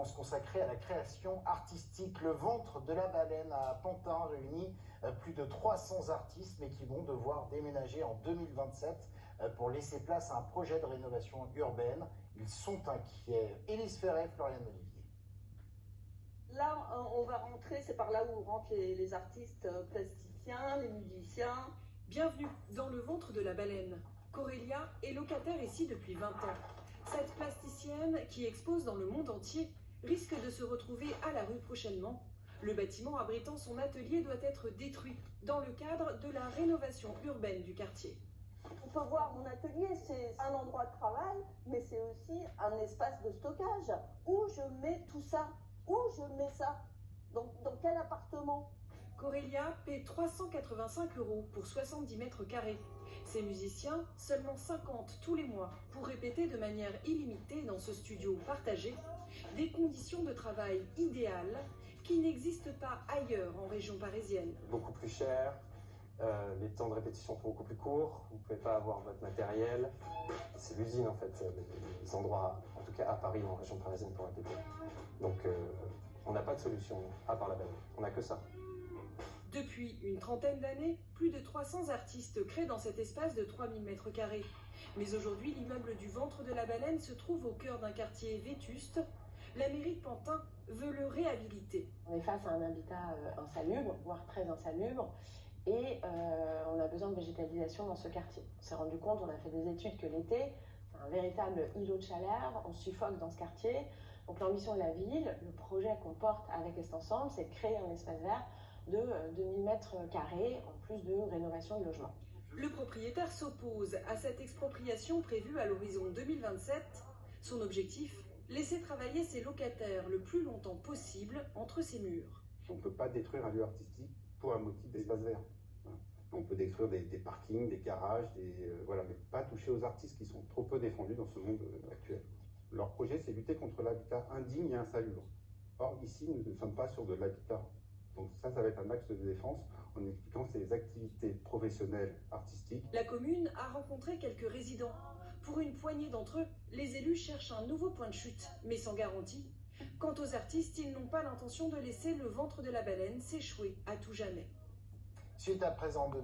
France consacrée à la création artistique. Le ventre de la baleine à Pantin réunit plus de 300 artistes, mais qui vont devoir déménager en 2027 pour laisser place à un projet de rénovation urbaine. Ils sont inquiets. Élise Ferret, Florian Olivier. Là, on va rentrer, c'est par là où rentrent les artistes plasticiens, les musiciens. Bienvenue dans le ventre de la baleine. Corélia est locataire ici depuis 20 ans. Cette plasticienne, qui expose dans le monde entier, risque de se retrouver à la rue prochainement. Le bâtiment abritant son atelier doit être détruit dans le cadre de la rénovation urbaine du quartier. On peut voir mon atelier, c'est un endroit de travail, mais c'est aussi un espace de stockage. Où je mets tout ça? Où je mets ça? Dans quel appartement? Corélia paie 385 € pour 70 mètres carrés. Ses musiciens, seulement 50 tous les mois pour répéter de manière illimitée dans ce studio partagé. Des conditions de travail idéales qui n'existent pas ailleurs en région parisienne. Beaucoup plus cher, les temps de répétition sont beaucoup plus courts, vous ne pouvez pas avoir votre matériel. C'est l'usine en fait, les endroits, en tout cas à Paris, en région parisienne pour répéter. Donc on n'a pas de solution à part la baleine, on n'a que ça. Depuis une trentaine d'années, plus de 300 artistes créent dans cet espace de 3000 mètres carrés. Mais aujourd'hui, l'immeuble du ventre de la baleine se trouve au cœur d'un quartier vétuste. La mairie de Pantin veut le réhabiliter. On est face à un habitat insalubre, voire très insalubre, et on a besoin de végétalisation dans ce quartier. On s'est rendu compte, on a fait des études que l'été, c'est un véritable îlot de chaleur, on suffoque dans ce quartier. Donc l'ambition de la ville, le projet qu'on porte avec Est Ensemble, c'est de créer un espace vert de 2000 mètres carrés, en plus de rénovation de logement. Le propriétaire s'oppose à cette expropriation prévue à l'horizon 2027. Son objectif, laisser travailler ses locataires le plus longtemps possible entre ses murs. On ne peut pas détruire un lieu artistique pour un motif d'espace vert. On peut détruire des parkings, des garages, voilà, mais pas toucher aux artistes qui sont trop peu défendus dans ce monde actuel. Leur projet, c'est lutter contre l'habitat indigne et insalubre. Or, ici, nous ne sommes pas sur de l'habitat. Donc ça va être un axe de défense en expliquant ces activités professionnelles artistiques. La commune a rencontré quelques résidents. Pour une poignée d'entre eux, les élus cherchent un nouveau point de chute, mais sans garantie. Quant aux artistes, ils n'ont pas l'intention de laisser le ventre de la baleine s'échouer à tout jamais. Suite à présent de